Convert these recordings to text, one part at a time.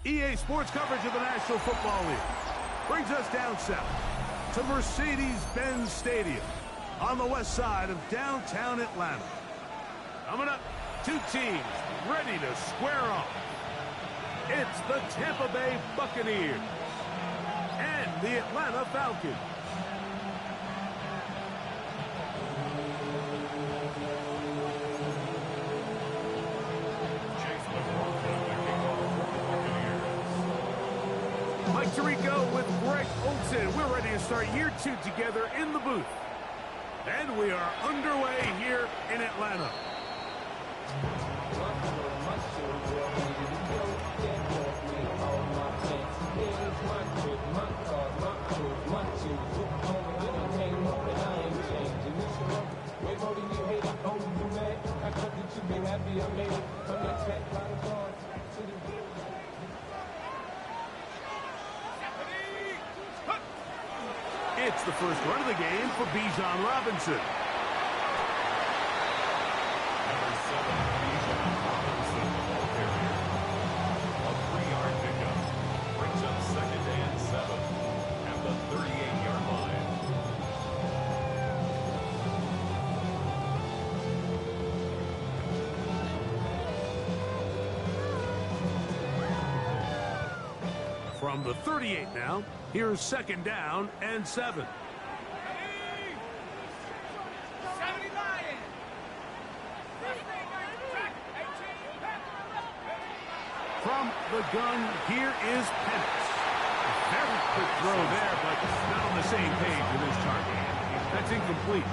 EA Sports coverage of the National Football League brings us down south to Mercedes-Benz Stadium on the west side of downtown Atlanta. Coming up, two teams ready to square off. It's the Tampa Bay Buccaneers and the Atlanta Falcons. Mike Tirico with Greg Olsen. We're ready to start year two together in the booth. And we are underway here in Atlanta. It's the first run of the game for Bijan Robinson. Number 7, Bijan Robinson, the ball carrier. A 3-yard pickup. Brings up 2nd and 7 at the 38-yard line. From the 38 now, here's 2nd down and 7. From the gun, here is Penix. Very quick throw there, but not on the same page with his target. That's incomplete.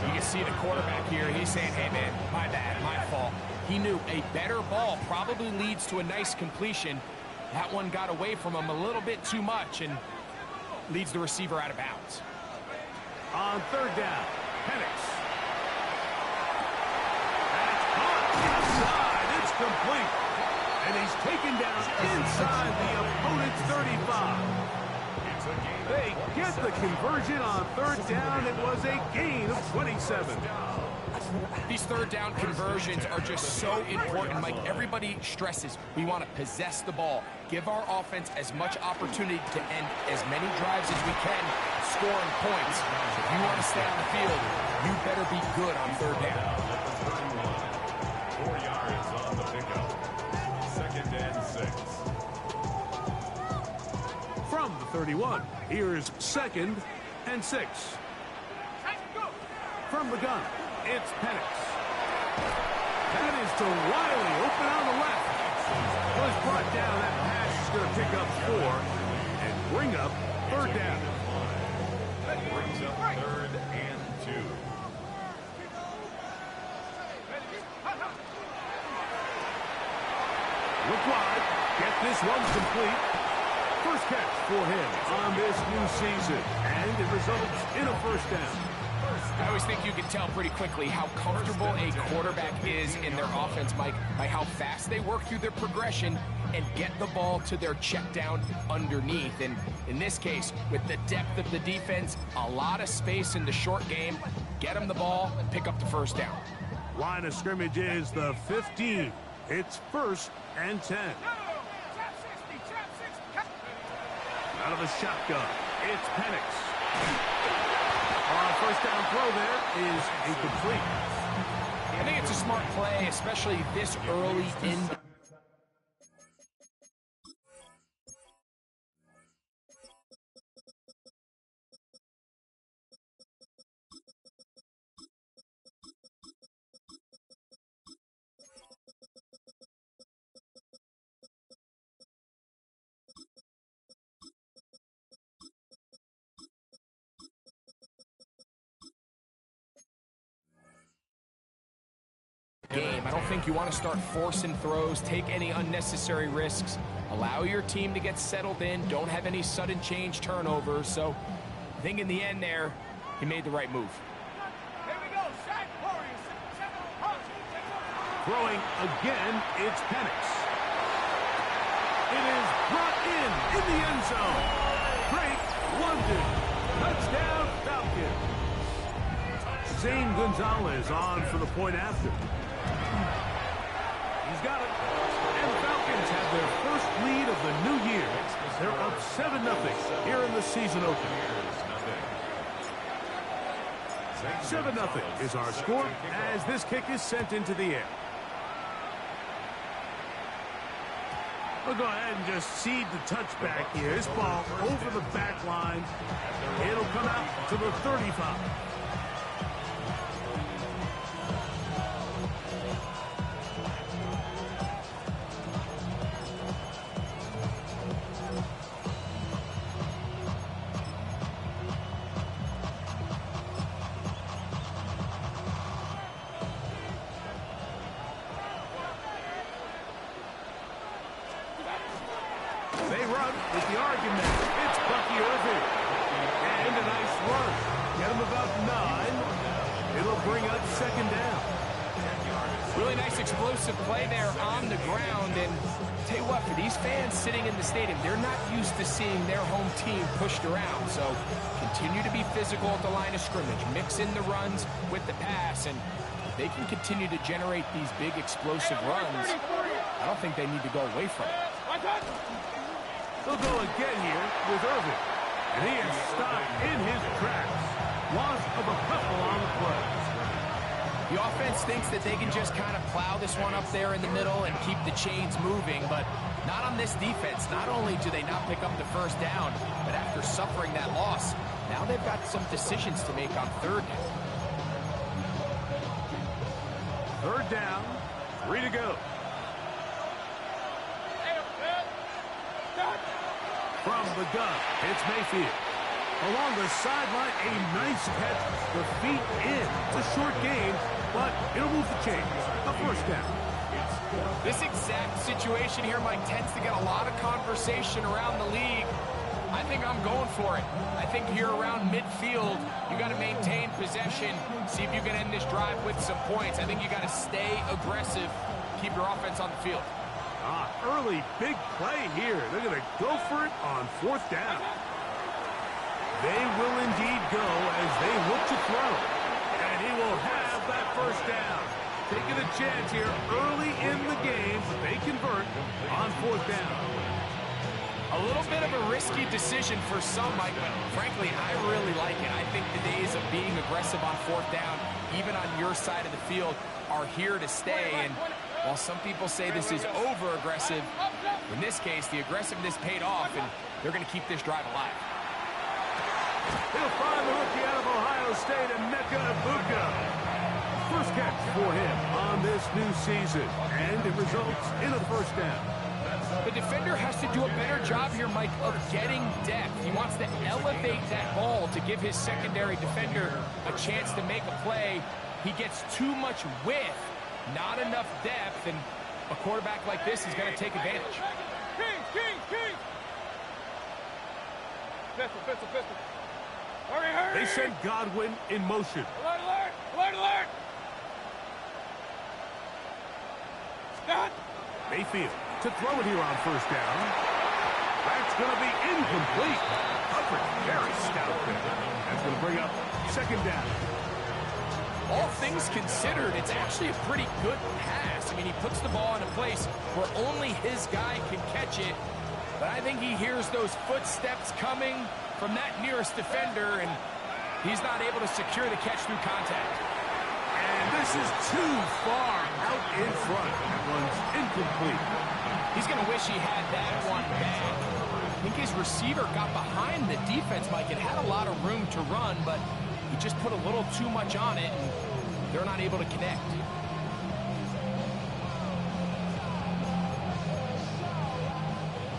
You can see the quarterback here. He's saying, hey, man, my bad, my fault. He knew a better ball probably leads to a nice completion. That one got away from him a little bit too much and leads the receiver out of bounds. On 3rd down, Penix. That's caught inside. It's complete. And he's taken down inside the opponent's 35. They get the conversion on 3rd down. It was a gain of 27. These 3rd down conversions are just so important. Mike, everybody stresses we want to possess the ball, give our offense as much opportunity to end as many drives as we can, scoring points. If you want to stay on the field, you better be good on 3rd down. 4 yards on the pickup. 2nd and 6. From the 31, here's 2nd and 6. From the gun, it's Penix. That is to Wiley, open on the left. Was brought down. That pass is going to pick up 4 and bring up 3rd down. That brings up 3rd and 2. Look wide. Get this one complete. First catch for him on this new season. And it results in a 1st down. I always think you can tell pretty quickly how comfortable a quarterback is in their offense, Mike, by how fast they work through their progression and get the ball to their check down underneath. And in this case, with the depth of the defense, a lot of space in the short game, get them the ball and pick up the 1st down. Line of scrimmage is the 15. It's 1st and 10. Out of the shotgun, it's Penix. First down throw there is incomplete. I think it's a smart play, especially this early in. Game. I don't think you want to start forcing throws, take any unnecessary risks, allow your team to get settled in, don't have any sudden change turnovers. So I think in the end there, he made the right move. Throwing again, it's Penix. It is brought in the end zone. Drake London. Touchdown Falcons. Zane Gonzalez on for the point after. He's got it. And the Falcons have their first lead of the new year. They're up 7-0 here in the season opener. 7-0 is our score as this kick is sent into the air. We'll go ahead and just seed the touchback here. This ball over the back line. It'll come out to the 35. They run with the argument. It's Bucky Irving. And a nice run. Get him about 9. It'll bring up second down. Really nice explosive play there on the ground. And tell you what, for these fans sitting in the stadium, they're not used to seeing their home team pushed around. So continue to be physical at the line of scrimmage. Mix in the runs with the pass. And they can continue to generate these big explosive runs. I don't think they need to go away from it. They'll go again here with Irving. And he is stopped in his tracks. Loss of a couple on the play. The offense thinks that they can just kind of plow this one up there in the middle and keep the chains moving, but not on this defense. Not only do they not pick up the first down, but after suffering that loss, now they've got some decisions to make on third down. Third down, 3 to go. From the gun, it's Mayfield. Along the sideline, a nice catch. The feet in. It's a short game, but it'll move the chains. A first down. This exact situation here, Mike, tends to get a lot of conversation around the league. I think I'm going for it. I think here around midfield, you got to maintain possession, see if you can end this drive with some points. I think you got to stay aggressive, keep your offense on the field. Early big play here. They're going to go for it on fourth down. They will indeed go as they look to throw. And he will have that first down. Taking a chance here early in the game, but they convert on fourth down. A little bit of a risky decision for some, Mike, but frankly, I really like it. I think the days of being aggressive on fourth down, even on your side of the field, are here to stay. And while some people say this is over-aggressive, in this case, the aggressiveness paid off, and they're going to keep this drive alive. He'll find the rookie out of Ohio State, Emeka Egbuka. First catch for him on this new season, and it results in a first down. The defender has to do a better job here, Mike, of getting depth. He wants to elevate that ball to give his secondary defender a chance to make a play. He gets too much width, not enough depth, and a quarterback like this is going to take advantage. Pistol. Hurry. They send Godwin in motion. Alert. Scott. Mayfield to throw it here on first down. That's going to be incomplete. Coverage very stout there. That's going to bring up second down. All things considered, it's actually a pretty good pass. I mean, he puts the ball in a place where only his guy can catch it. But I think he hears those footsteps coming from that nearest defender, and he's not able to secure the catch through contact. And this is too far out in front. That one's incomplete. He's going to wish he had that one back. I think his receiver got behind the defense, Mike. It had a lot of room to run, but he just put a little too much on it, and they're not able to connect.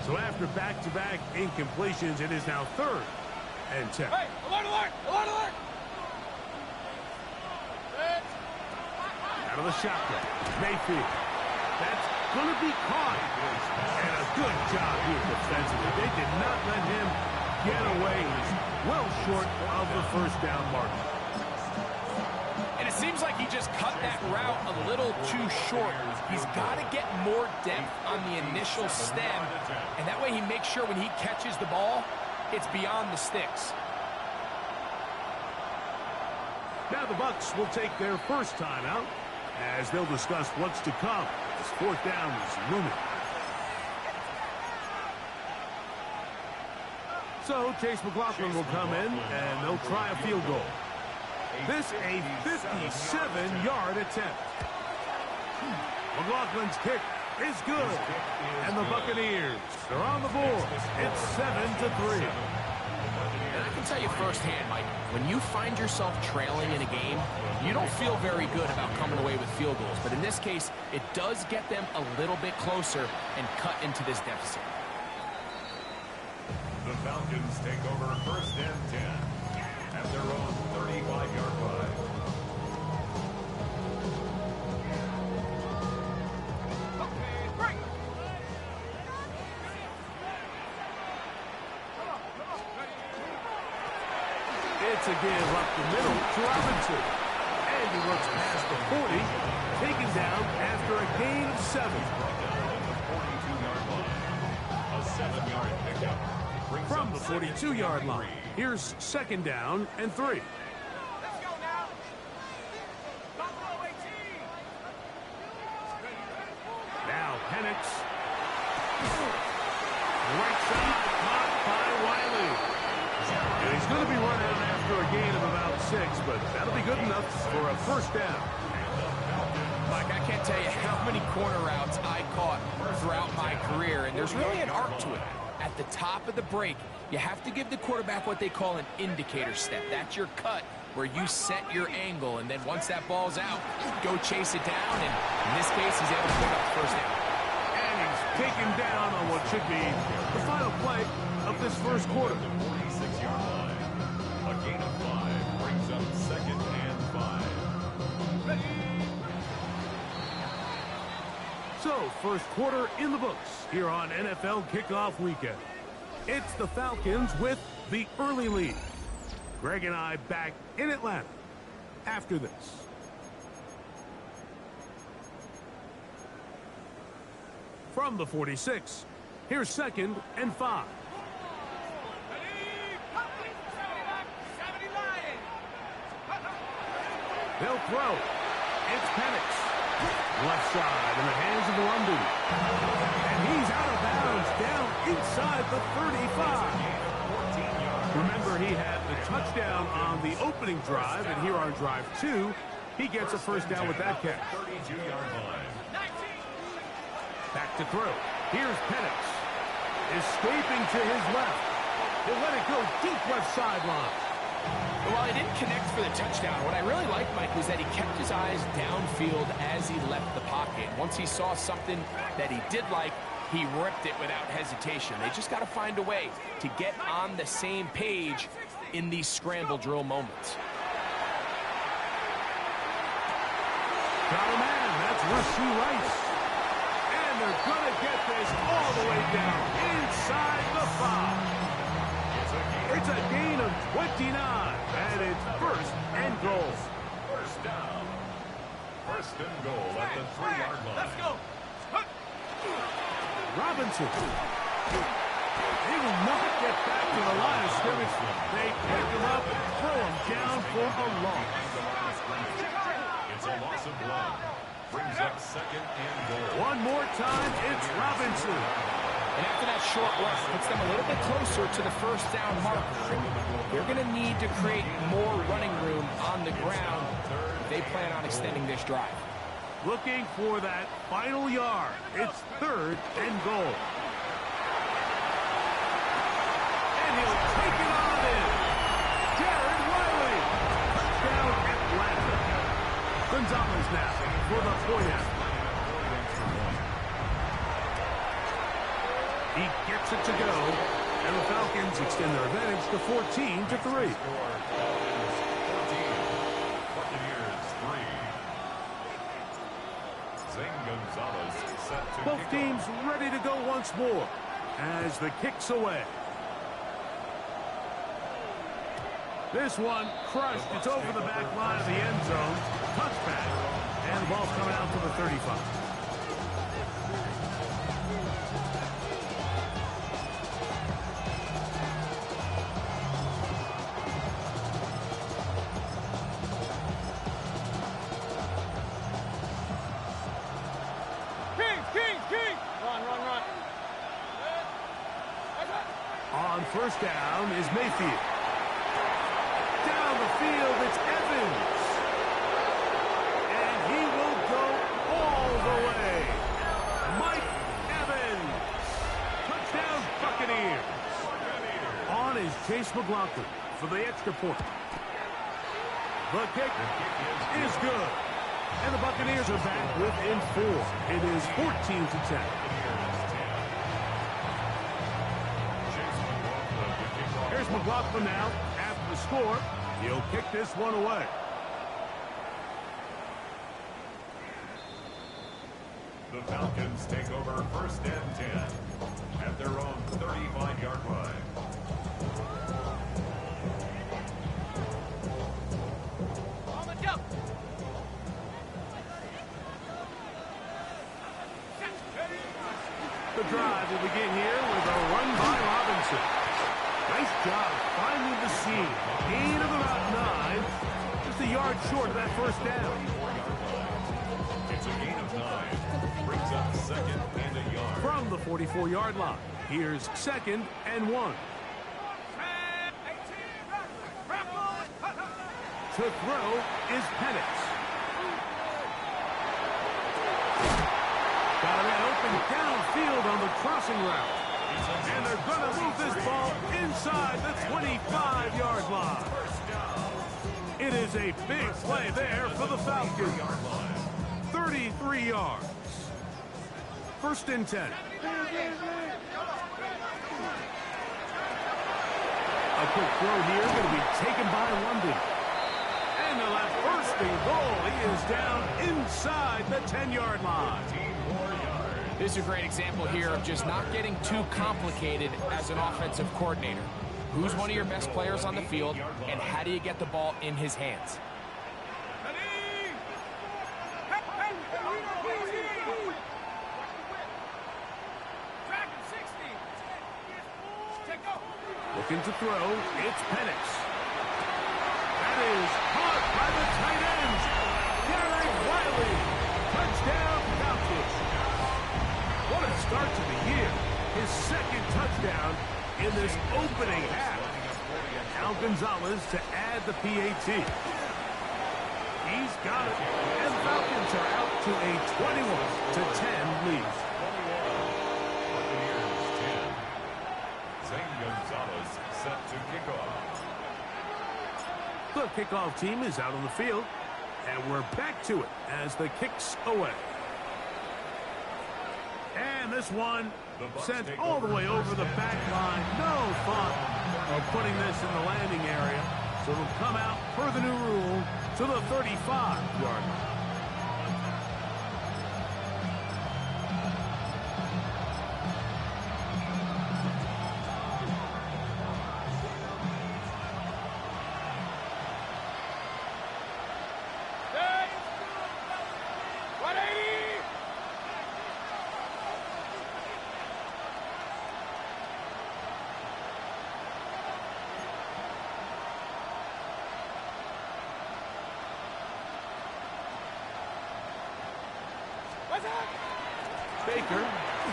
So after back-to-back incompletions, it is now 3rd and 10. Hey, alert. Out of the shotgun, Mayfield. That's going to be caught. And a good job here defensively. They did not let him get away. He's well short of the first down mark. And it seems like he just cut that route a little too short. He's got to get more depth on the initial stem, and that way he makes sure when he catches the ball, it's beyond the sticks. Now the Bucs will take their first timeout as they'll discuss what's to come. This fourth down is looming. So Chase McLaughlin will come in, and they'll try a field goal. This a 57-yard attempt. McLaughlin's kick is good, and the Buccaneers are on the board. It's 7-3. And I can tell you firsthand, Mike, when you find yourself trailing in a game, you don't feel very good about coming away with field goals. But in this case, it does get them a little bit closer and cut into this deficit. The Falcons take over first and 10 at their own 35-yard line. It's a give up the middle to Robinson. And he works past the 40, taken down after a gain of 7. A 7-yard pickup. From the 42-yard line, here's second down and 3. Let's go now. Buffalo 18. Now Penix. Right side, caught by Wiley. And he's going to be run out after a gain of about 6, but that'll be good enough for a first down. Mike, I can't tell you how many corner routes I caught throughout my career, and there's really an art to it. At the top of the break, you have to give the quarterback what they call an indicator step. That's your cut where you set your angle, and then once that ball's out, go chase it down, and in this case, he's able to pick up the first down. And he's taken down on what should be the final play of this first quarter. 46-yard line. A gain of 5 brings up second and 5. So, first quarter in the books here on NFL Kickoff Weekend. It's the Falcons with the early lead. Greg and I back in Atlanta after this. From the 46, here's second and 5. They'll throw. It's Penix. Left side in the hands of the London. And he's out of bounds down inside the 35. Remember, he had the touchdown on the opening drive, and here on drive 2, he gets a first down with that catch. 32-yard line. Back to throw. Here's Penix. Escaping to his left. He'll let it go deep left sideline. While he didn't connect for the touchdown, what I really liked, Mike, was that he kept his eyes downfield as he left the pocket. Once he saw something that he did like, he ripped it without hesitation. They just got to find a way to get on the same page in these scramble drill moments. Got a man. That's Rasheed Rice. And they're going to get this all the way down inside the 5. It's a gain of 29, and it's first and goal. First down. First and goal at the 3-yard line. Let's go. Robinson. They will not get back to the line of scrimmage. They pick him up and throw him down for a loss. It's a loss of 1. Brings up second and goal. One more time, it's Robinson. And after that short run, puts them a little bit closer to the first down marker. They're going to need to create more running room on the ground if they plan on extending this drive. Looking for that final yard. It's third and goal. And he'll take it on in. Jared Wiley. Touchdown Atlanta. Gonzalez now for the point out. He gets it to go, and the Falcons extend their advantage to 14-3. Both teams ready to go once more as the kick's away. This one crushed. It's over the back line of the end zone. Touchback. And the ball's coming out to the 35. first down is Mayfield. Down the field, it's Evans. And he will go all the way. Mike Evans. Touchdown, Buccaneers. On is Chase McLaughlin for the extra point. The kick is good. And the Buccaneers are back within 4. It is 14-10. Here's McLaughlin now. After the score, he'll kick this one away. The Falcons take over first and 10 at their own 35-yard line. On the jump. The drive will begin here with a run by Robinson. Nice job finding the seam. Gain of about 9. Just a yard short of that first down. It's a gain of 9. Brings up second and a yard. From the 44-yard line, here's second and 1. To throw is Penix. Got a man open downfield on the crossing route. And they're going to move this ball inside the 25-yard line. It is a big play there for the Falcons. 33 yards. First and 10. A quick throw here going to be taken by London. And they'll have first and goal. He is down inside the 10-yard line. This is a great example here of just not getting too complicated as an offensive coordinator. Who's one of your best players on the field, and how do you get the ball in his hands? Looking to throw, it's Penix. That is caught by the tight ends. Garrett Wiley. Touchdown, Falcons. What a start to the year. His second touchdown in this opening half. Al Gonzalez to add the PAT. He's got it. And the Falcons are out to a 21-10 lead. Gonzalez set to kick off. The kickoff team is out on the field, and we're back to it as the kick's away. And this one sent all the way over the back line. No thought of putting this in the landing area, so it'll come out per the new rule to the 35-yard line. Baker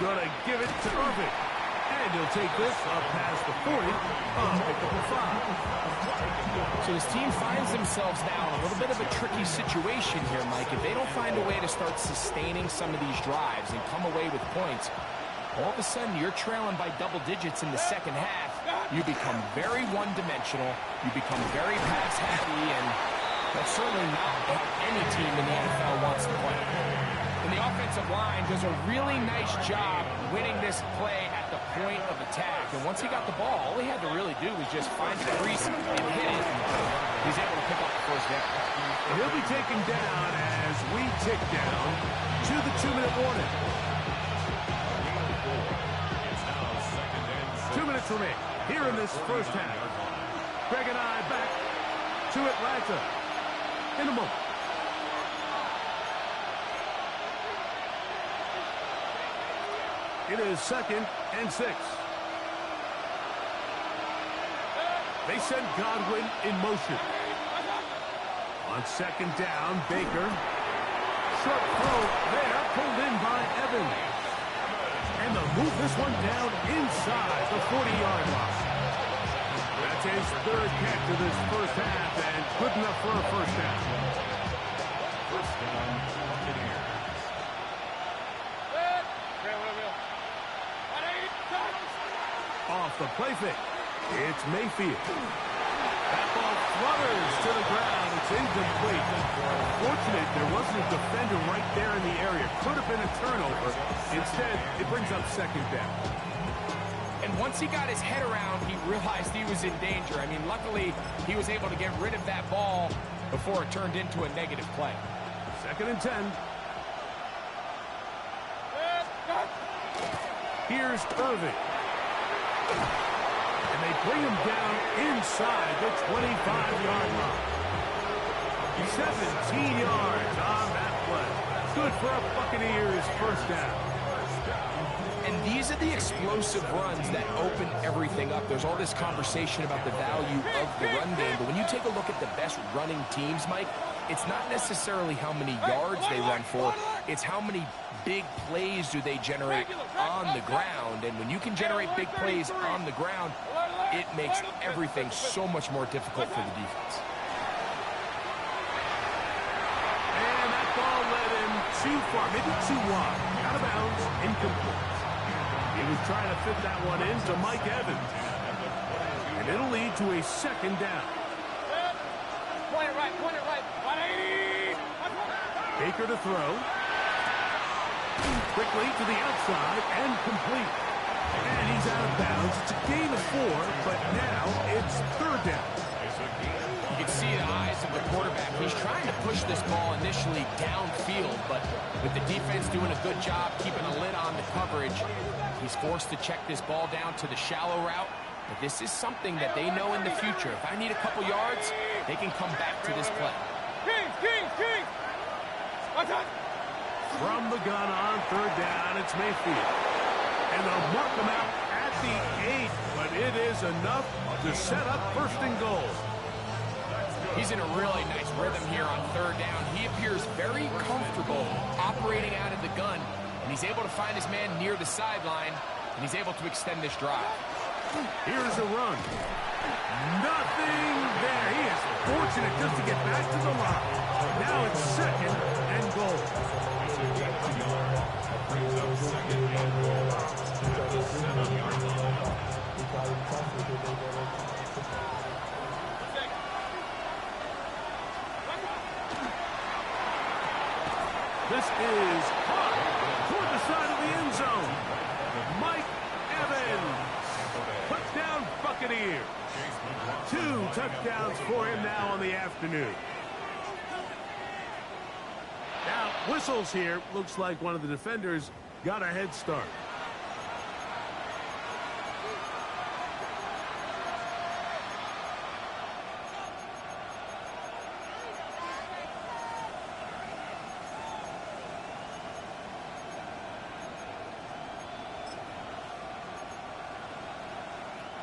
going to give it to Irving. And he'll take this up past the 40. Pick up a 5. So his team finds themselves now in a little bit of a tricky situation here, Mike. If they don't find a way to start sustaining some of these drives and come away with points, all of a sudden you're trailing by double digits in the second half. You become very one-dimensional. You become very pass-happy, and that's certainly not what any team in the NFL wants to play. And the offensive line does a really nice job winning this play at the point of attack. And once he got the ball, all he had to really do was just find the crease and hit it. He's able to pick up the first down. He'll be taken down as we tick down to the 2-minute warning. 2 minutes remain here in this first half. Greg and I back to Atlanta in a moment. It is 2nd and 6. They send Godwin in motion. On 2nd down, Baker. Short throw there, pulled in by Evans. And they'll move this one down inside the 40-yard line. his third catch of this first half, and good enough for a first down. First down, Buccaneers. Off the play fake. It's Mayfield. That ball flutters to the ground. It's incomplete. Fortunate there wasn't a defender right there in the area. Could have been a turnover. Instead, it brings up second down. And once he got his head around, he realized he was in danger. I mean, luckily, he was able to get rid of that ball before it turned into a negative play. Second and 10. Here's Irving. And they bring him down inside the 25-yard line. 17 yards on that play. Good for a Buccaneers first down. And these are the explosive runs that open everything up. There's all this conversation about the value of the run game, but when you take a look at the best running teams, Mike, it's not necessarily how many yards they run for, it's how many big plays do they generate on the ground. And when you can generate big plays on the ground, it makes everything so much more difficult for the defense. And that ball led him too far, maybe too wide. Out of bounds, incomplete. He was trying to fit that one into Mike Evans. And it'll lead to a second down. Point it right, 180. Baker to throw. Quickly to the outside and complete. And he's out of bounds. It's a gain of 4, but now it's third down. You can see the eyes of the quarterback. He's trying to push this ball initially downfield, but with the defense doing a good job keeping a lid on the coverage, he's forced to check this ball down to the shallow route. But this is something that they know in the future. If I need a couple yards, they can come back to this play. King! From the gun on third down, it's Mayfield. And they'll mark him out at the 8, but it is enough to set up first and goal. He's in a really nice rhythm here on third down. He appears very comfortable operating out of the gun, and he's able to find his man near the sideline, and he's able to extend this drive. Here's a run. Nothing there. He is fortunate just to get back to the line. Now it's second and goal. Brings up second and goal at the 7-yard line. This is caught toward the side of the end zone. Mike Evans. Touchdown Buccaneers. 2 touchdowns for him now on the afternoon. Now, whistles here. Looks like one of the defenders got a head start.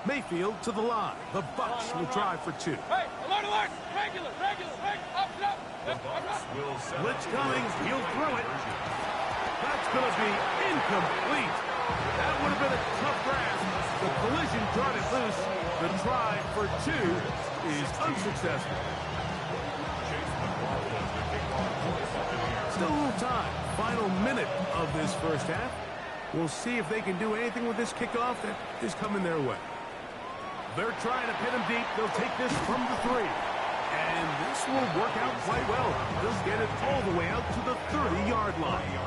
Mayfield to the line. The Bucs will try for 2. Hey, alert! Regular, up. The Bucs will set up. Blitz coming. He'll throw it. That's going to be incomplete. That would have been a tough grasp. The collision brought it loose. The try for 2 is unsuccessful. Still a little time. Final minute of this first half. We'll see if they can do anything with this kickoff that is coming their way. They're trying to pin him deep. They'll take this from the 3. And this will work out quite well. They'll get it all the way out to the 30-yard line.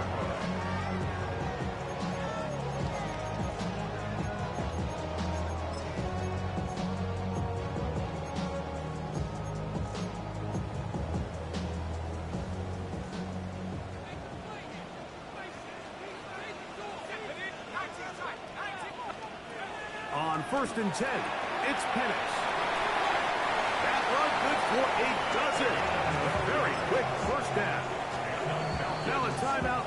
On first and 10, it's Penix. That run good for a dozen. A very quick first down. Now a timeout,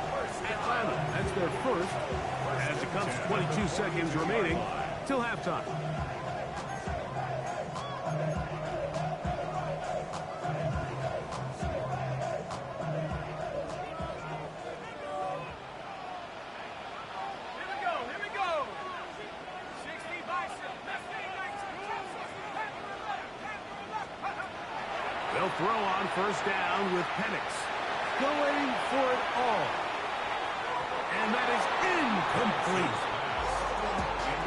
Atlanta. That's their first, as it comes to 22 seconds remaining till halftime. throw on first down with Penix. Going for it all. And that is incomplete.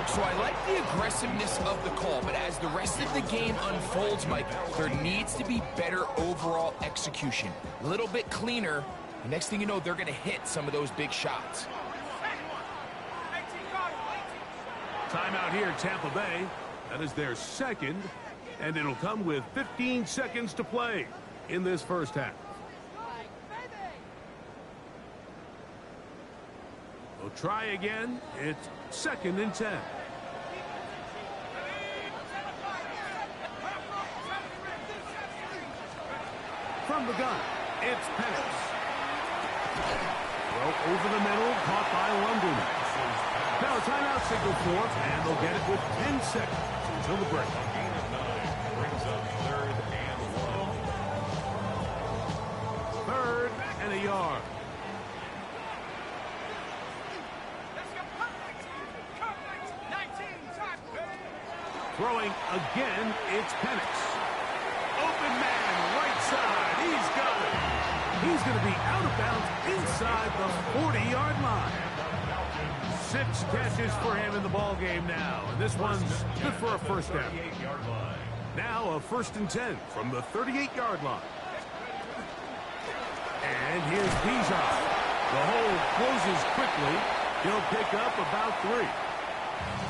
So I like the aggressiveness of the call, but as the rest of the game unfolds, Mike, there needs to be better overall execution. A little bit cleaner. Next thing you know, they're going to hit some of those big shots. Timeout here, Tampa Bay. That is their second, and it'll come with 15 seconds to play in this first half. We'll try again. It's 2nd and 10. From the gun, it's Penix. Throw over the middle, caught by London. Now a timeout signal for, and they'll get it with 10 seconds until the break. Gain of 9 brings up 3rd and 1. 3rd and a yard. Throwing again, it's Penix. Open man, right side. He's got it. He's going to be out of bounds inside the 40-yard line. 6 catches for him in the ball game now. And this one's good for a first down. Now a 1st and 10 from the 38-yard line. And here's Bijan. The hole closes quickly. He'll pick up about 3.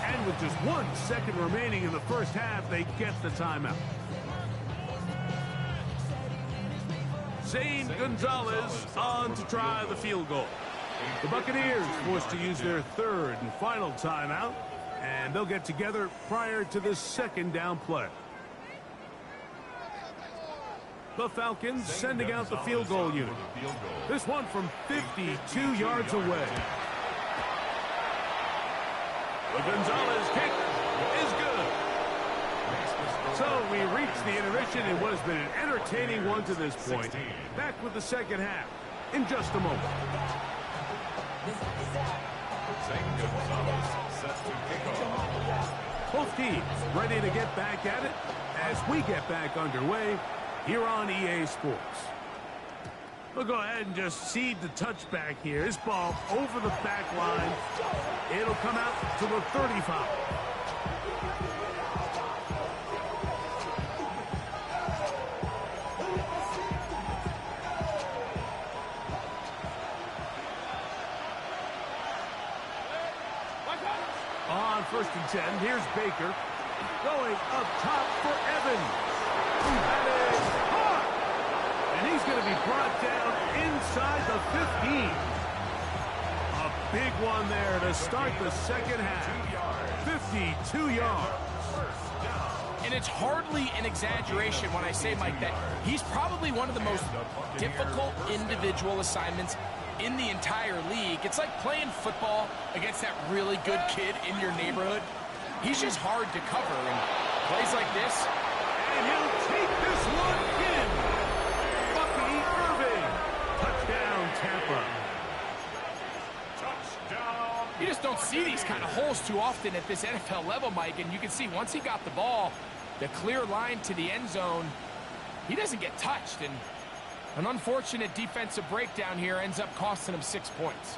And with just 1 second remaining in the first half, they get the timeout. Zane Gonzalez on to try the field goal. The Buccaneers forced to use their 3rd and final timeout, and they'll get together prior to the 2nd down play. The Falcons sending out the field goal unit. This one from 52 yards away. The Gonzalez kick is good. So we reach the intermission in what has been an entertaining one to this point. Back with the second half in just a moment. Both teams ready to get back at it as we get back underway here on EA Sports. We'll go ahead and just cede the touchback here. This ball over the back line. It'll come out to the 35. On 1st and 10, here's Baker. Going up top for Evans. That is caught. And he's going to be brought down inside the 15. A big one there to start the second half. 52 yards. And it's hardly an exaggeration when I say, Mike, that he's probably one of the most difficult individual assignments in the entire league. It's like playing football against that really good kid in your neighborhood. He's just hard to cover, and plays like this. And he'll take this one in. Bucky Irving. Touchdown, Tampa. Touchdown. You just don't see these kind of holes too often at this NFL level, Mike, and you can see once he got the ball, the clear line to the end zone, he doesn't get touched, and an unfortunate defensive breakdown here ends up costing him 6 points.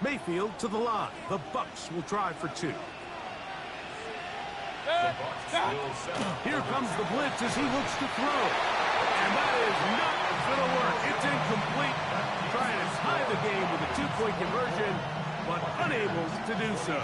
Mayfield to the line. The Bucs will try for 2. Here comes the blitz as he looks to throw. And that is not going to work. It's incomplete. Trying to tie the game with a 2-point conversion, but unable to do so.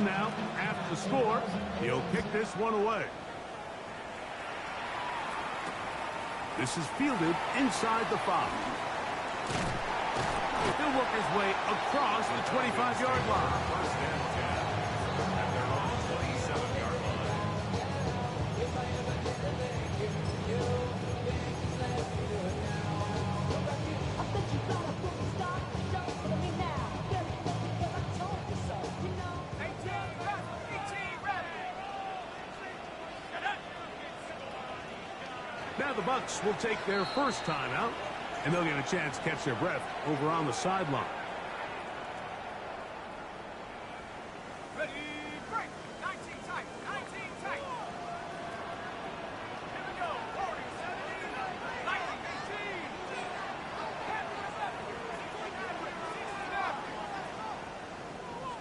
Now, after the score, he'll kick this one away. This is fielded inside the 5. He'll work his way across the 25-yard line. Now the Bucs will take their first timeout, and they'll get a chance to catch their breath over on the sideline. Ready, break. 19 tight. 19 tight. Here we go. 40, 70, 90, 18.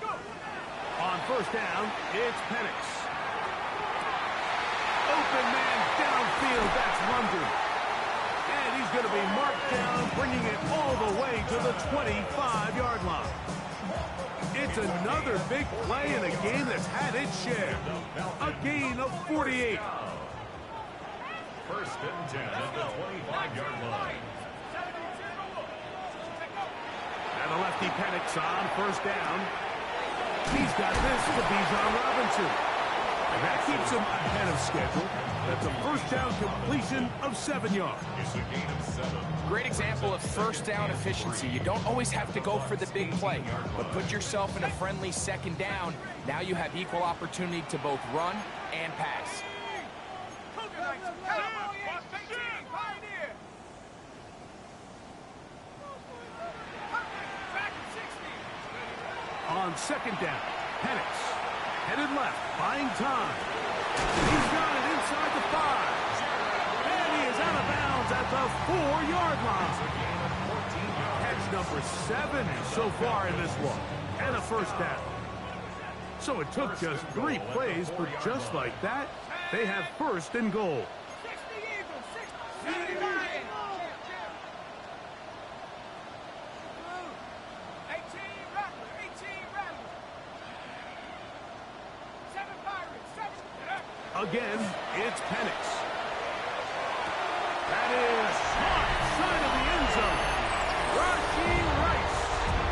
Go. On first down, it's Penix. Open man downfield, that's London. And he's going to be marked down, bringing it all the way to the 25-yard line. It's another big play in a game that's had its share. A gain of 48. First and 10 at the 25-yard line. And the lefty Penix on first down. He's got this to Bijan Robinson. And that keeps him ahead of schedule. That's a first down completion of 7 yards. It's a gain of 7. Great example of first down efficiency. You don't always have to go for the big play, but put yourself in a friendly second down. Now you have equal opportunity to both run and pass. On second down, Penix headed left, buying time. He's got it inside the 5. And he is out of bounds at the 4-yard line. Catch number 7 so far in this one, and a first down. So it took just 3 plays, but just like that, they have first and goal. 60 Eagles, 60 Lions. 18 Rattler, 18 Rattler. 7 Pirates, 7. Again, it's Penix. That is short side of the end zone. Rashee Rice.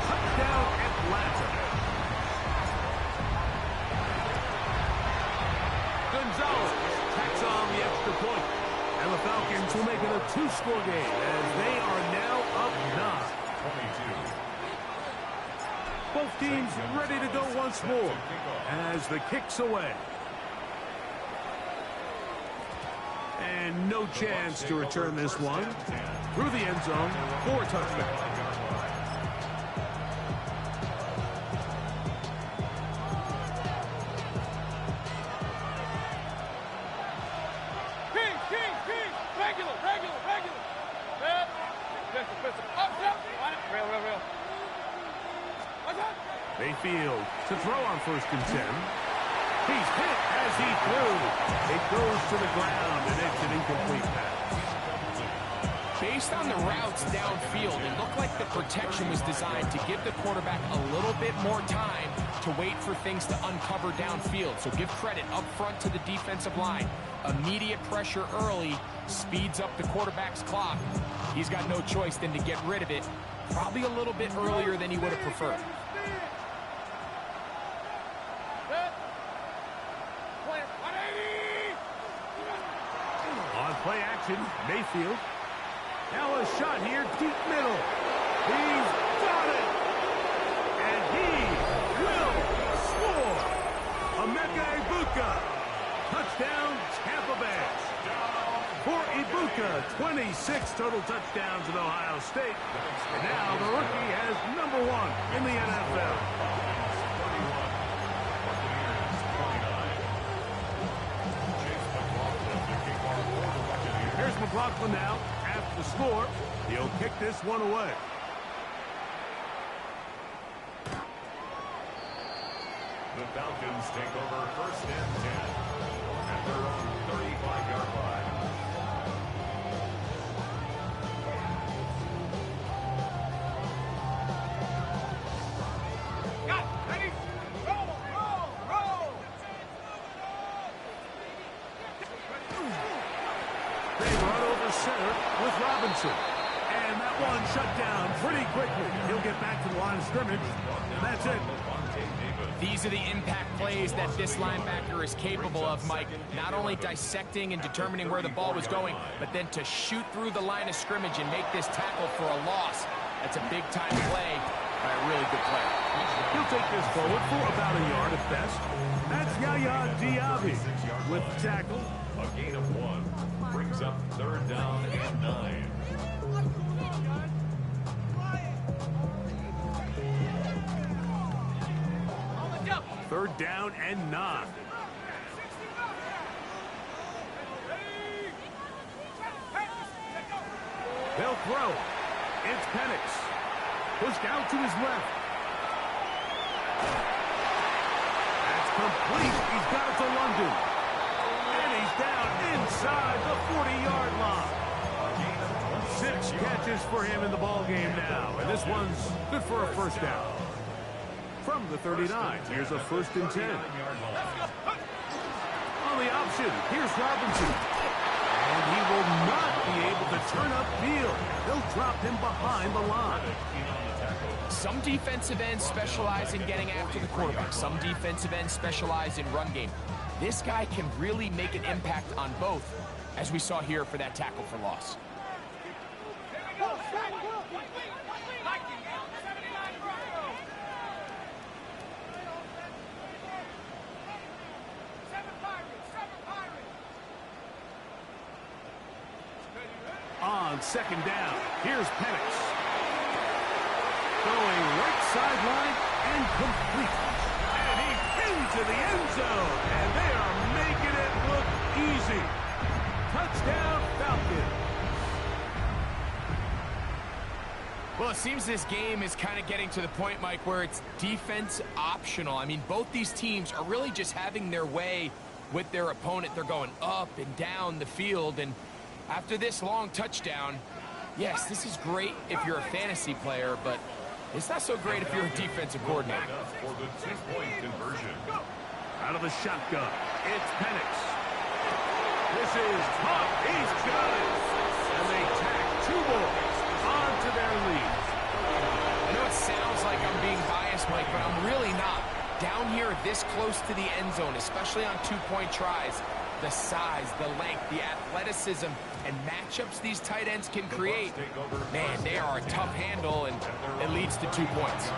Touchdown, Atlanta. Gonzalez tacks on the extra point. And the Falcons will make it a 2-score game as they are now up 9. 22. Both teams ready to go once more as the kick's away. And no chance to return this one. Through the end zone for a touchdown. King. Regular. Red. Pistol. Up. Real. Mayfield to throw on first and 10. He's hit as he threw. It goes to the ground, and it's an incomplete pass. Based on the routes downfield, it looked like the protection was designed to give the quarterback a little bit more time to wait for things to uncover downfield. So give credit up front to the defensive line. Immediate pressure early speeds up the quarterback's clock. He's got no choice than to get rid of it, probably a little bit earlier than he would have preferred. On play action, Mayfield. Now a shot here, deep middle. He's got it. And he will score. Emeka Egbuka. Touchdown, Tampa Bay. For Egbuka, 26 total touchdowns at Ohio State. And now the rookie has number 1 in the NFL. Here's McLaughlin now. After the score, he'll kick this one away. The Falcons take over first and 10 at their own 35-yard line. Got it. Ready? Roll. They run over center with Robinson. And that one shut down pretty quickly. He'll get back to the line of scrimmage. And that's it. These are the impact plays that this linebacker is capable of, Mike. Not only dissecting and determining where the ball was going, but then to shoot through the line of scrimmage and make this tackle for a loss. That's a big-time play by a really good player. He'll take this forward for about a yard at best. That's Yaya Diaby with the tackle. A gain of 1 brings up 3rd down and 9. Third down and 9. They'll throw. It's Penix. Pushed out to his left. That's complete. He's got it to London. And he's down inside the 40-yard line. 6 catches for him in the ballgame now. And this one's good for a first down. From the 39, here's a 1st and 10. On the option, here's Robinson. And he will not be able to turn upfield. They'll drop him behind the line. Some defensive ends specialize in getting after the quarterback. Some defensive ends specialize in run game. This guy can really make an impact on both, as we saw here for that tackle for loss. On 2nd down, here's Penix. Going right sideline and complete. And he's into the end zone. And they are making it look easy. Touchdown, Falcons. Well, it seems this game is kind of getting to the point, Mike, where it's defense optional. I mean, both these teams are really just having their way with their opponent. They're going up and down the field, and after this long touchdown, yes, this is great if you're a fantasy player, but it's not so great if you're a defensive coordinator. For the 2-point conversion. Out of the shotgun, it's Penix. This is tough. He's got it. And they tack 2 more onto their lead. I know it sounds like I'm being biased, Mike, but I'm really not. Down here this close to the end zone, especially on 2-point tries, the size, the length, the athleticism, and matchups these tight ends can create, man, they are a tough handle, and it leads to 2 points.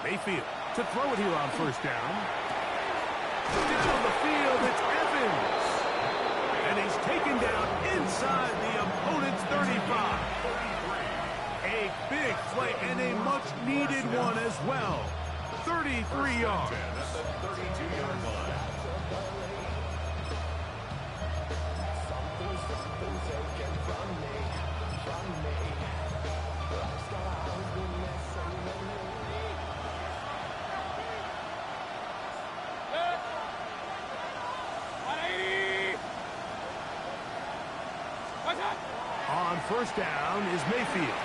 Mayfield to throw it here on 1st down. Down the field, it's Evans. And he's taken down inside the opponent's 35. A big play and a much-needed one as well. 33 yards. At the 32-yard line. On 1st down is Mayfield.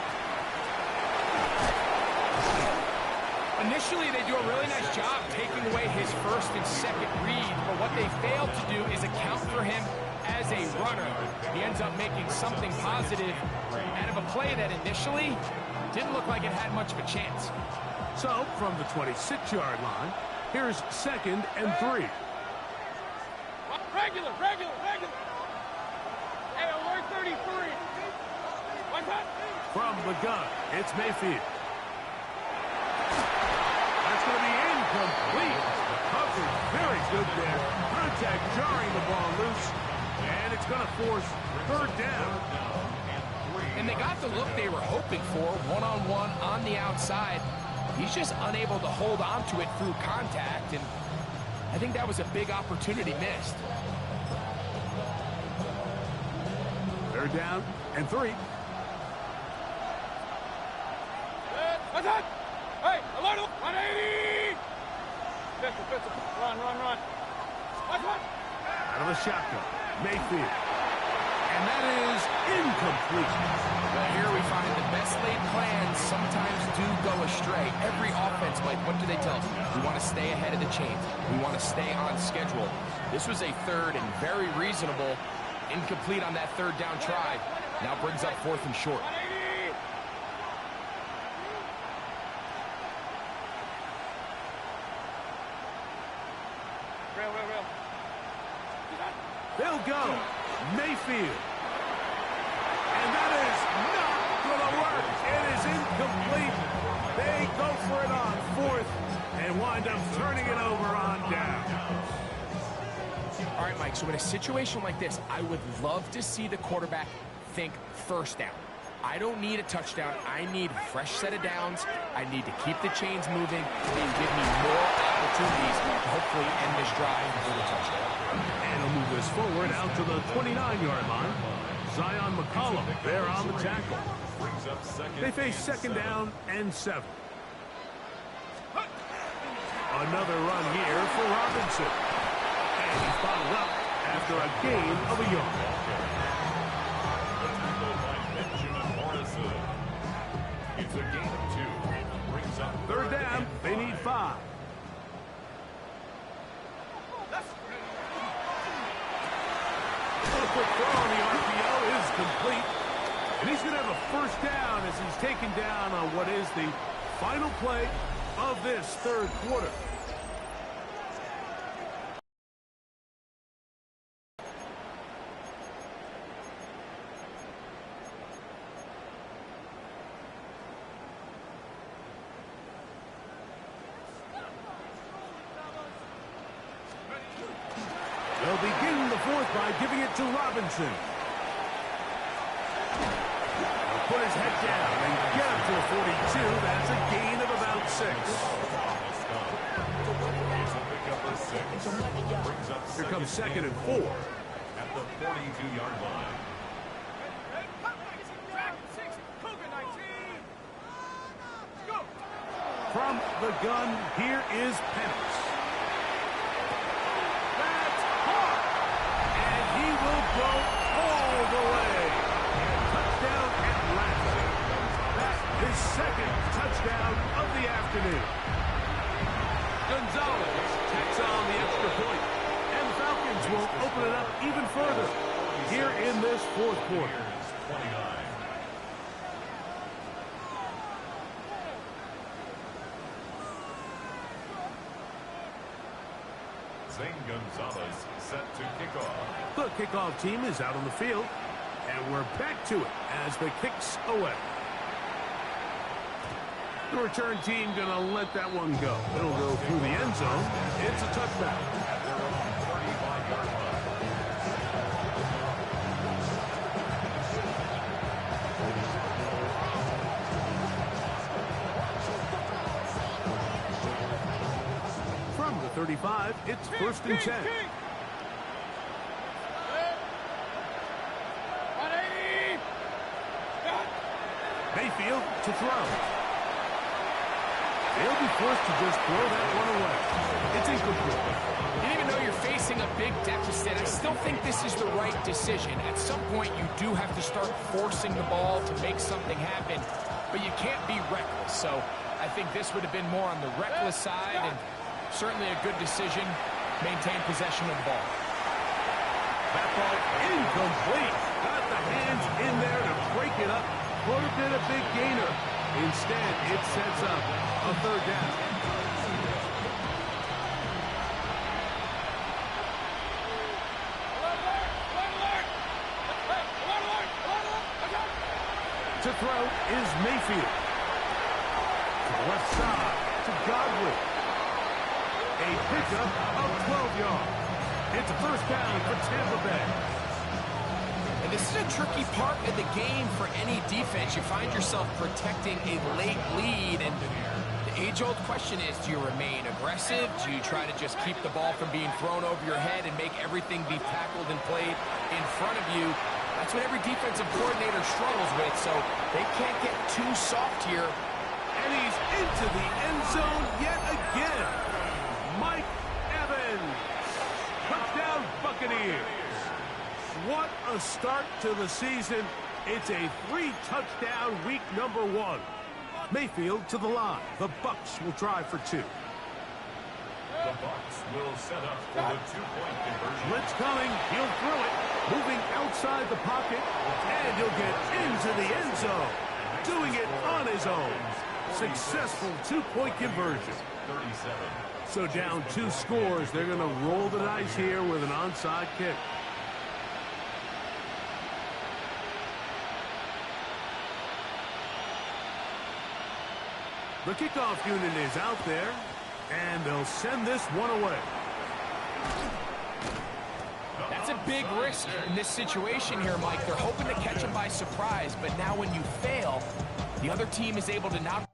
Initially, they do a really nice job taking away his 1st and 2nd read, but what they failed to do is account for him as a runner. He ends up making something positive out of a play that initially didn't look like it had much of a chance. So, from the 26-yard line, here's 2nd and 3. Regular. Hey, alert 33. What's that? From the gun, it's Mayfield. That's going to be incomplete. Coverage very good there. Contact jarring the ball loose. And it's going to force 3rd down. And they got the look they were hoping for, one-on-one on the outside. He's just unable to hold on to it through contact, and I think that was a big opportunity missed. 3rd down and 3. What's that? Hey, alert 180. Run. What's that? Out of the shotgun, Mayfield. And that is incomplete. Well, here we find the best laid plans sometimes do go astray. Every offense, Mike, what do they tell us? We want to stay ahead of the chains. We want to stay on schedule. This was a third and very reasonable. Incomplete on that third down try. Now brings up 4th and short. They'll go. Mayfield. And that is not going to work. It is incomplete. They go for it on 4th and wind up turning it over on down. All right, Mike, so in a situation like this, I would love to see the quarterback think first down. I don't need a touchdown. I need a fresh set of downs. I need to keep the chains moving and give me more opportunities to hopefully end this drive with a touchdown. And he'll move this forward out to the 29-yard line. Zion McCollum there on the tackle. They face 2nd down and 7. Another run here for Robinson. And he's bottled up after a gain of a yard. It's a gain of 2. Brings up 3rd down. They need 5. A quick throw on the RPO is complete. And he's going to have a 1st down as he's taken down on what is the final play of this 3rd quarter. They'll begin the 4th by giving it to Robinson. He'll put his head down and get him to a 42. That's a gain of about 6. Here comes 2nd and 4. At the 42-yard line. From the gun, here is Penix. Go all the way. Touchdown Atlanta. That is 2nd touchdown of the afternoon. Gonzalez tacks on the extra point. And the Falcons will open it up even further here in this 4th quarter. Zane Gonzalez set to kick off. The kickoff team is out on the field, and we're back to it as the kick's away. The return team going to let that one go. It'll go through the end zone. It's a touchback. At their own 35-yard line. From the 35, it's 1st and 10. Mayfield to throw. They'll be forced to just throw that one away. It's incomplete. And even though you're facing a big deficit, I still think this is the right decision. At some point, you do have to start forcing the ball to make something happen, but you can't be reckless. So I think this would have been more on the reckless side, and certainly a good decision. Maintain possession of the ball. That ball incomplete. Got the hands in there to break it up. Would have been a big gainer. Instead, it sets up a 3rd down. To throw is Mayfield. To the left side to Godwin. A pickup of 12 yards. It's a 1st down for Tampa Bay. And this is a tricky part of the game for any defense. You find yourself protecting a late lead, and the age-old question is, do you remain aggressive? Do you try to just keep the ball from being thrown over your head and make everything be tackled and played in front of you? That's what every defensive coordinator struggles with, so they can't get too soft here. And he's into the end zone yet again. Mike Evans. Touchdown Buccaneers. What a start to the season. It's a 3-touchdown week number 1. Mayfield to the line. The Bucs will try for 2. The Bucs will set up for the 2-point conversion. Blitz coming. He'll throw it. Moving outside the pocket. And he'll get into the end zone. Doing it on his own. Successful 2-point conversion. 37. So down 2 scores. They're going to roll the dice here with an onside kick. The kickoff unit is out there, and they'll send this one away. That's a big risk in this situation here, Mike. They're hoping to catch him by surprise, but now when you fail, the other team is able to not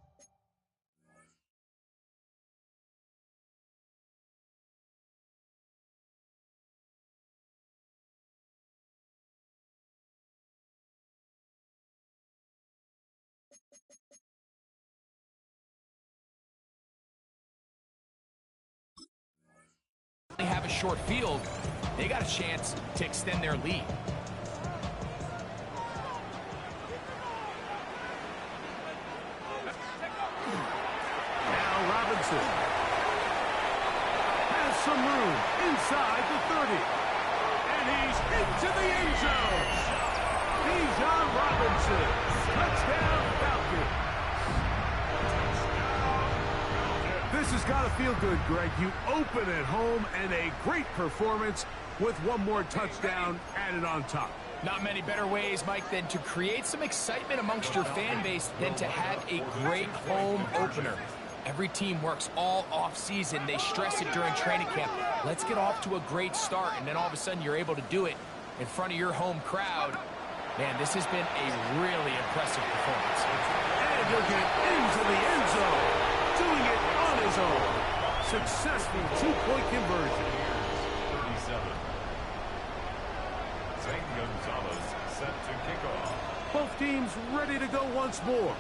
have a short field. They got a chance to extend their lead. Now Robinson has some room inside the 30. And he's into the end zone. Bijan Robinson. Touchdown Falcons. This has got to feel good, Greg. You open at home and a great performance with one more touchdown added on top. Not many better ways, Mike, than to create some excitement amongst your fan base than to have a great home opener. Every team works all off-season. They stress it during training camp. Let's get off to a great start, and then all of a sudden you're able to do it in front of your home crowd. Man, this has been a really impressive performance. And he'll get into the end zone, doing it on his own. Successful 2-point conversion. 37. Zane Gonzalez set to kick off. Both teams ready to go once more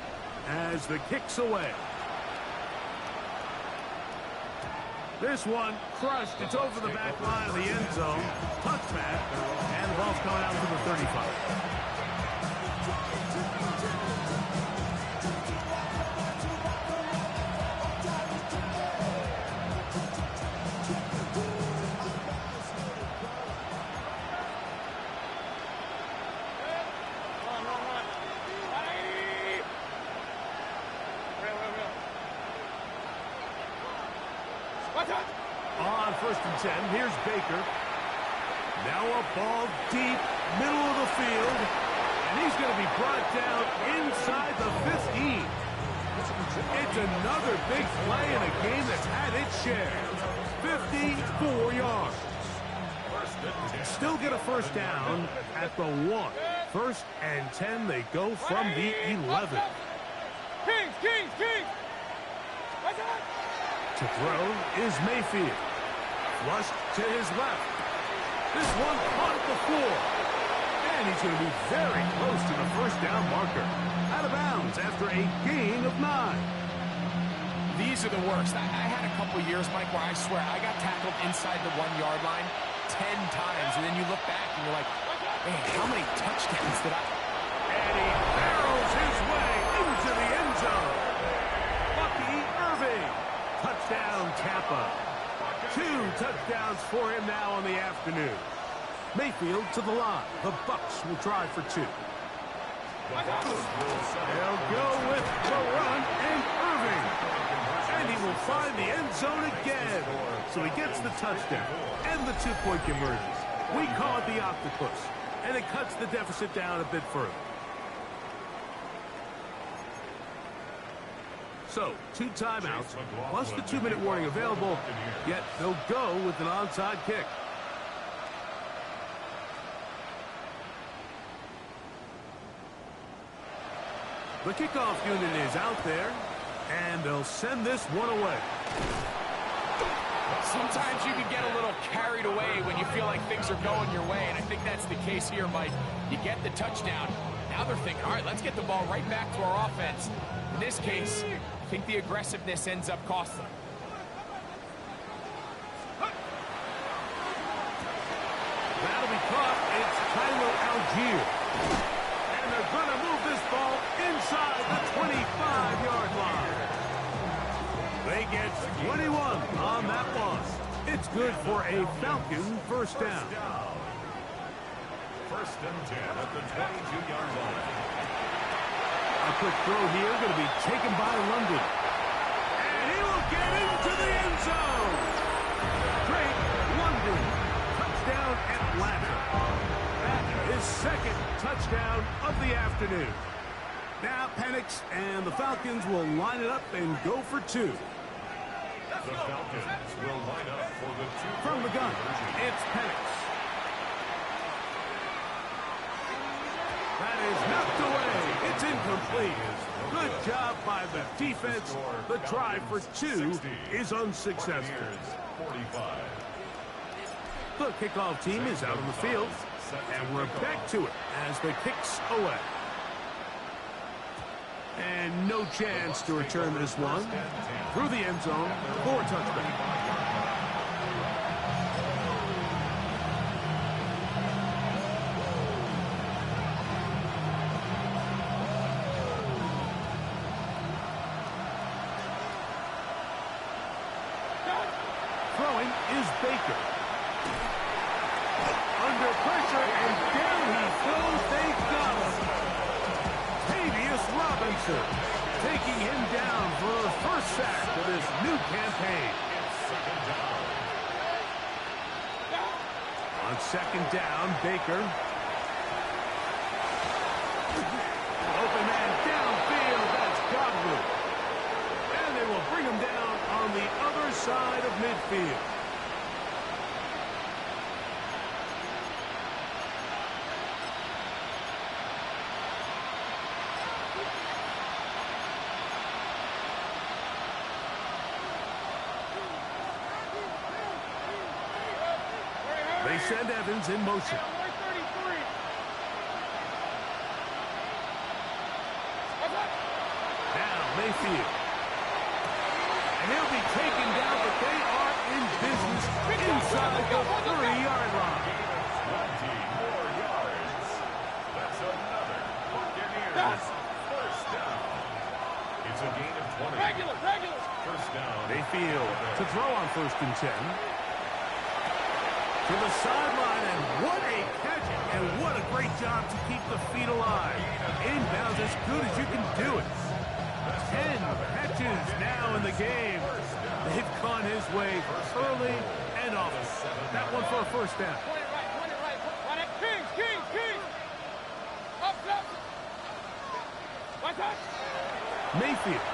as the kick's away. This one crushed. It's over the back line of the end zone. Touchback. And the ball's coming out to the 35. On 1st and 10, here's Baker. Now a ball deep, middle of the field. And he's going to be brought down inside the 15. It's another big play in a game that's had its share. 54 yards. Still get a first down at the 1. 1st and 10, they go from the 11. Kings! To throw is Mayfield. Flushed to his left. This one caught at the 4. And he's going to be very close to the first down marker. Out of bounds after a gain of 9. These are the worst. I had a couple years, Mike, where I swear I got tackled inside the 1-yard line 10 times. And then you look back and you're like, man, how many touchdowns did I... And he barrels his way into the end zone. Bucky Irving. Touchdown, Tampa. 2 touchdowns for him now on the afternoon. Mayfield to the line. The Bucs will try for 2. They'll go with the run and Irving. And he will find the end zone again. So he gets the touchdown and the 2-point conversion. We call it the octopus. And it cuts the deficit down a bit further. So, 2 timeouts, plus the 2-minute warning available, yet they'll go with an onside kick. The kickoff unit is out there, and they'll send this one away. Sometimes you can get a little carried away when you feel like things are going your way, and I think that's the case here, Mike. You get the touchdown. Now they're thinking, all right, let's get the ball right back to our offense. In this case, I think the aggressiveness ends up costing them. That'll be caught. It's Tyler Algier. And they're going to move this ball inside the 25-yard line. They get 21 on that loss. It's good for a Falcon first down. First and 10 at the 22-yard line. A quick throw here, going to be taken by London. And he will get into the end zone. Great London. Touchdown Atlanta. That is second touchdown of the afternoon. Now Penix and the Falcons will line it up and go for two. The Falcons will line up for the two. From the gun, it's Penix. That is knocked away. It's incomplete. Good job by the defense. The try for two is unsuccessful. 45. The kickoff team is out on the field, and we're back to it as the kick's away. And no chance to return this one. Through the end zone for a touchdown. Throwing is Baker. Under pressure, and down he goes. They got him. Robinson taking him down for the first sack of this new campaign. On second down, Baker. Open man downfield, that's Godwin. And they will bring him down on the other side of midfield. They send Evans in motion. Now Mayfield. And he'll be taken down, but they are in business inside the 30-yard line. 20 more yards. That's another Buccaneers first down. It's a gain of 20. Regular. First down. Mayfield to throw on first and 10. To the sideline, and what a catch, and what a great job to keep the feet alive. Inbounds as good as you can do it. 10 catches now in the game. They've gone his way early and often. That one for a first down. Point it right. King. Up. Watch out. Mayfield.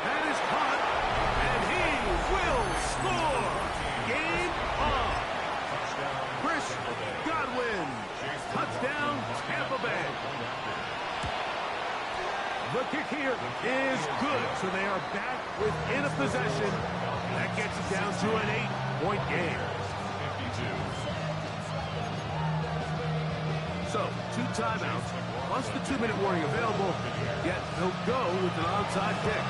That is caught, and he will score. Game on. Chris Godwin. Touchdown, Tampa Bay. The kick here is good, so they are back within a possession. That gets it down to an 8-point game. 52. So, 2 timeouts, plus the 2-minute warning available, yet they'll go with an onside kick.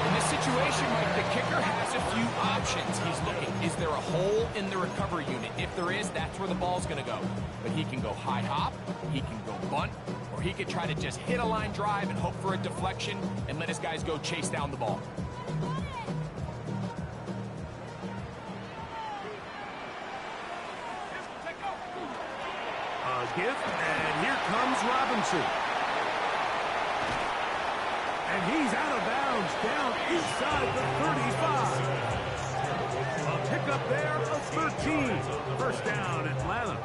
In this situation, Mike, the kicker has a few options. He's looking, is there a hole in the recovery unit? If there is, that's where the ball's going to go. But he can go high hop, he can go bunt, or he could try to just hit a line drive and hope for a deflection and let his guys go chase down the ball. A gift, and here comes Robinson. And he's out of bounds, down inside the 35. A pickup there of 13. First down, Atlanta.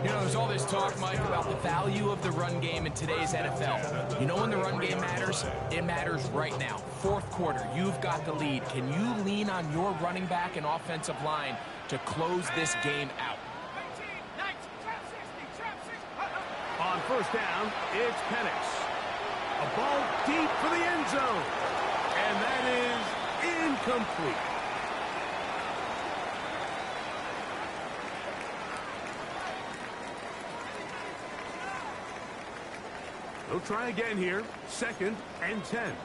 You know, there's all this talk, Mike, about the value of the run game in today's NFL. You know when the run game matters? It matters right now. Fourth quarter, you've got the lead. Can you lean on your running back and offensive line to close this game out? On first down, it's Penix. A ball deep for the end zone. And that is incomplete. They'll try again here. Second and 10.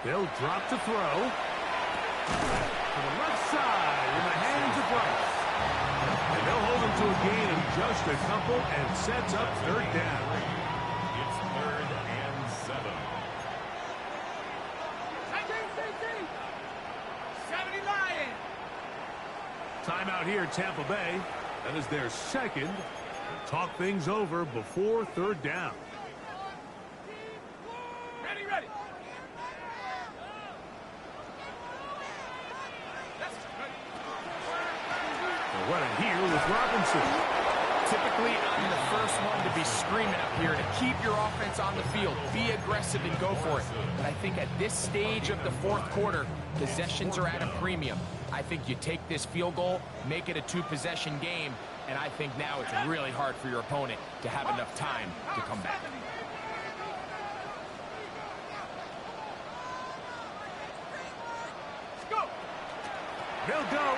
They'll drop to throw. To the left side in the hands of Rice. And they'll hold him to a gain of just a couple and sets up third down. It's 3rd and 7. 70 Lions. Timeout here, Tampa Bay. That is their second. Talk things over before third down. Ready, ready. They'll run it here with Robinson. Typically, I'm the first one to be screaming up here to keep your offense on the field. Be aggressive and go for it. But I think at this stage of the fourth quarter, possessions are at a premium. I think you take this field goal, make it a 2-possession game, and I think now it's really hard for your opponent to have enough time to come back. Let's go. They'll go.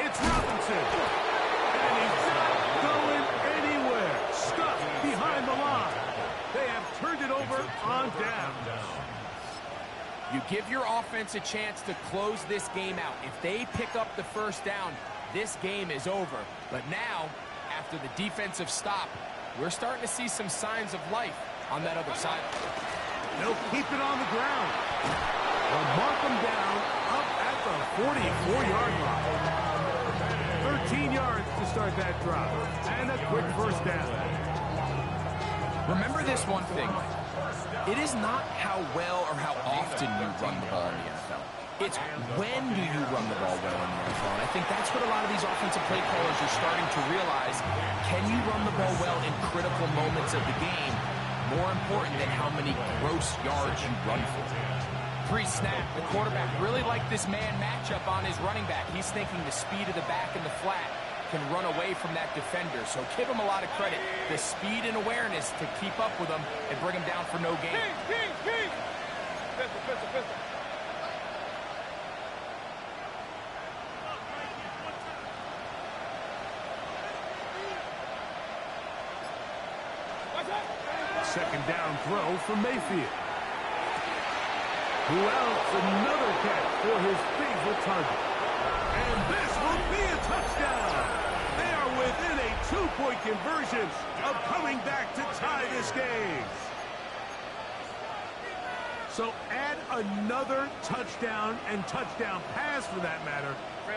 It's Robinson. And he's not going anywhere. Stuck behind the line. They have turned it over on down. You give your offense a chance to close this game out. If they pick up the first down, this game is over. But now, after the defensive stop, we're starting to see some signs of life on that other side. They'll keep it on the ground. They'll mark them down up at the 44-yard line. 13 yards to start that drive. And a quick first down. Remember this one thing. It is not how well or how often you run the ball in the NFL. It's when do you run the ball well in the NFL. And I think that's what a lot of these offensive play callers are starting to realize. Can you run the ball well in critical moments of the game? More important than how many gross yards you run for. Pre-snap, the quarterback really liked this man matchup on his running back. He's thinking the speed of the back and the flat can run away from that defender. So give him a lot of credit. The speed and awareness to keep up with him and bring him down for no gain. King. Pistol. Second down throw from Mayfield. Who else? Another catch for his favorite target. And this will be a touchdown. They are within a 2-point conversion of coming back to tie this game. So add another touchdown and touchdown pass for that matter.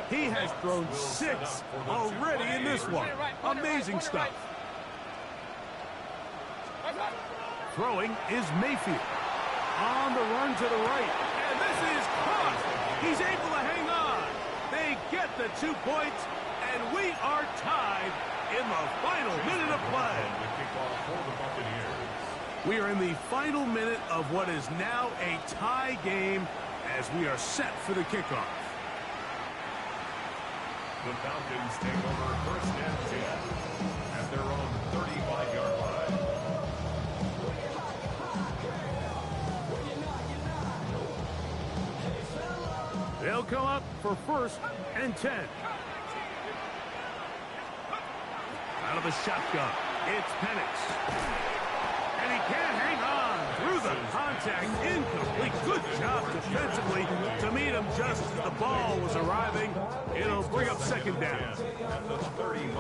He has thrown 6 already in this one. Amazing stuff. Throwing is Mayfield. On the run to the right. And this is caught. He's able to hang on. They get the 2 points, and we are tied in the final minute of play. We are in the final minute of what is now a tie game as we are set for the kickoff. The Falcons take over 1st and 10 at their own 35-yard line. They'll come up for 1st and 10. Out of the shotgun, it's Penix. And he can't hang on through the contact. Incomplete. Good job defensively to meet him just as the ball was arriving. It'll bring up 2nd down.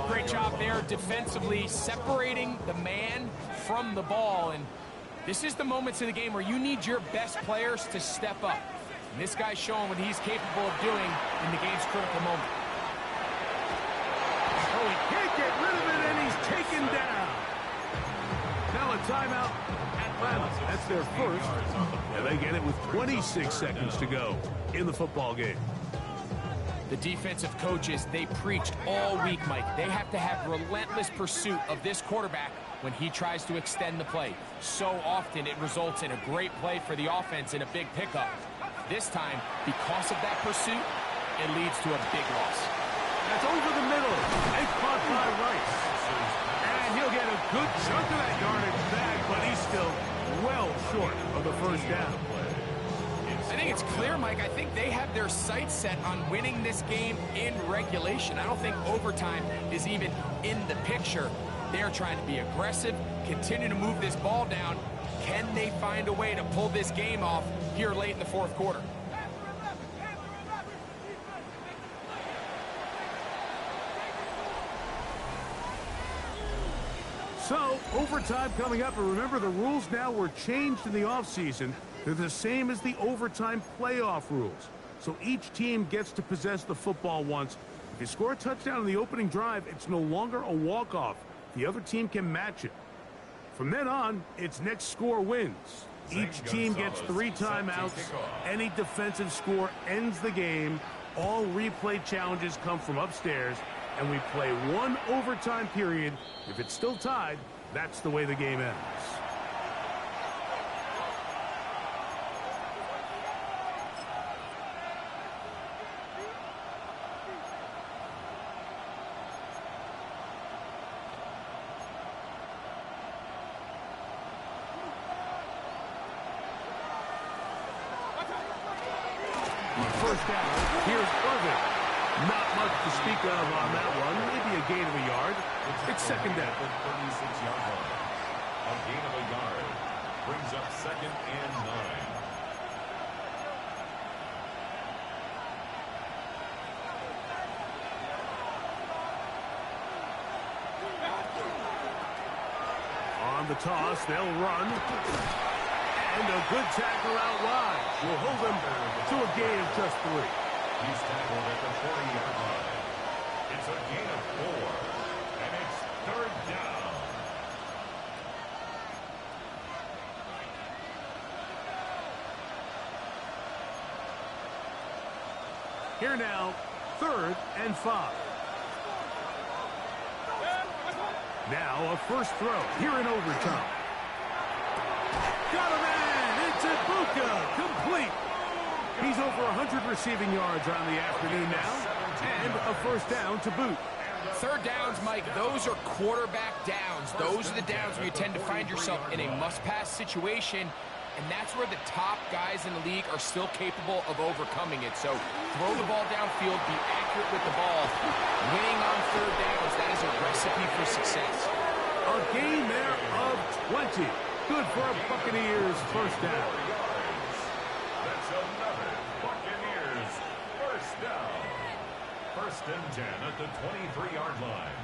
Great job there defensively, separating the man from the ball. And this is the moments in the game where you need your best players to step up. And this guy's showing what he's capable of doing in the game's critical moment. Oh, he can't get rid of it, and he's taken down. Now a timeout, Atlanta. That's their first. And they get it with 26 seconds to go in the football game. The defensive coaches, they preached all week, Mike. They have to have relentless pursuit of this quarterback when he tries to extend the play. So often it results in a great play for the offense and a big pickup. This time, because of that pursuit, it leads to a big loss. That's over the middle and caught by Rice. And he'll get a good chunk of that yardage back, but he's still well short of the first down. I think it's clear, Mike. I think they have their sights set on winning this game in regulation. I don't think overtime is even in the picture. They're trying to be aggressive, continue to move this ball down, Can they find a way to pull this game off here late in the fourth quarter? So, overtime coming up, and remember the rules now were changed in the offseason. They're the same as the overtime playoff rules. So each team gets to possess the football once. If you score a touchdown in the opening drive, it's no longer a walk-off. The other team can match it. From then on, it's next score wins. Each team gets 3 timeouts. Any defensive score ends the game. All replay challenges come from upstairs, and we play 1 overtime period. If it's still tied, that's the way the game ends. First down, here's Irvin. Not much to speak of on that one. Maybe a gain of a yard. It's second down. 36-yard line. A gain of a yard. Brings up 2nd and 9. On the toss, they'll run. And a good tackle out wide will hold them to a gain of just 3. He's tackled at the 40-yard line. It's a gain of 4. And it's 3rd down. Here now, 3rd and 5. Now a first throw here in overtime. Got a man! It's Ibuka! Complete! He's over 100 receiving yards on the afternoon now, and a first down to boot. Third downs, Mike, those are quarterback downs. Those are the downs where you tend to find yourself in a must-pass situation, and that's where the top guys in the league are still capable of overcoming it. So throw the ball downfield, be accurate with the ball. Winning on third downs, that is a recipe for success. A gain there of 20. Good for a Buccaneers first down. That's another Buccaneers first down. 1st and 10 at the 23-yard line.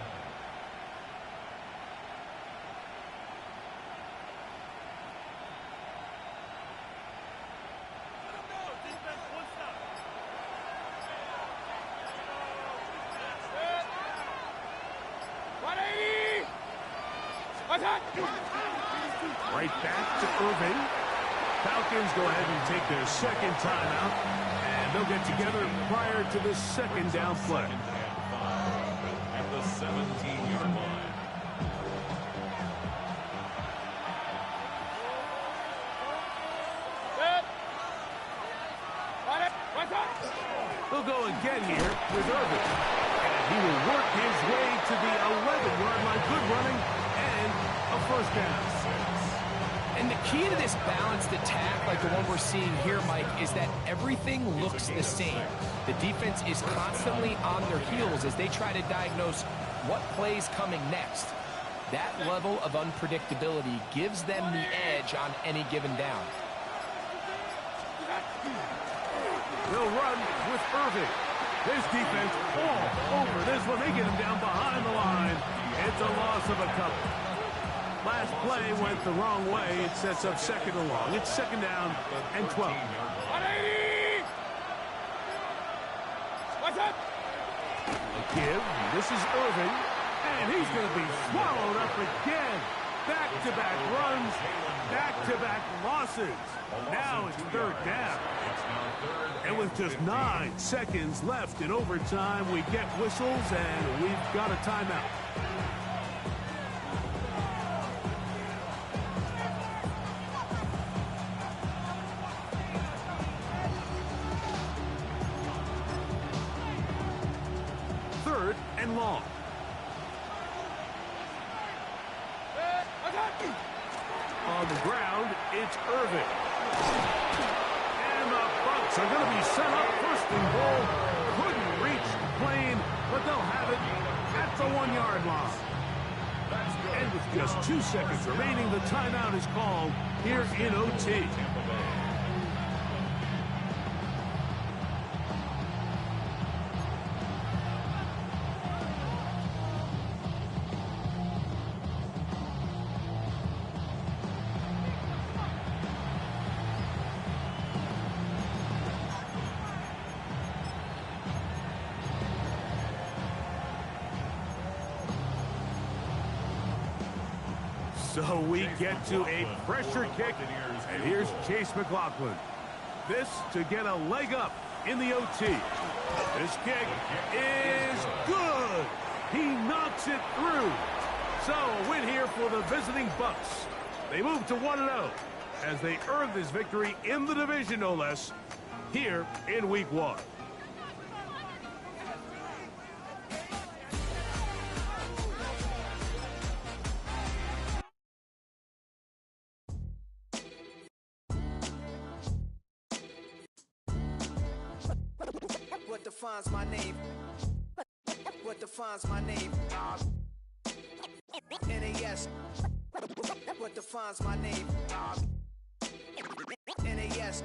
Right back to Irvin. Falcons go ahead and take their second timeout, and they'll get together prior to the second down play. 2nd and 5 at the 17-yard line. They'll go again here with Irvin. And he will work his way to the 11-yard line. Good running and a first down. And the key to this balanced attack, like the one we're seeing here, Mike, is that everything looks the same. The defense is constantly on their heels as they try to diagnose what play's coming next. That level of unpredictability gives them the edge on any given down. They'll run with Irvin. This defense all over this one. They get him down behind the line. It's a loss of a couple. Last play went the wrong way. It sets up second and long. It's second down and 12. 180! What's up? A give. This is Irvin. And he's going to be swallowed up again. Back-to-back runs. Back-to-back losses. Now it's third down. And with just 9 seconds left in overtime, we get whistles and we've got a timeout. Third and long. On the ground, it's Irvin. And the Bucs are going to be set up first and goal. Couldn't reach the plane, but they'll have it at the 1-yard line. That's good. And with just 2 seconds remaining, the timeout is called here in OT. Tampa Bay. So we get to a pressure kick, and here's Chase McLaughlin. This to get a leg up in the OT. This kick is good. He knocks it through. So a win here for the visiting Bucks. They move to 1-0 as they earn this victory in the division, no less, here in Week 1. What defines my name? What defines my name? NAS. What defines my name? NAS.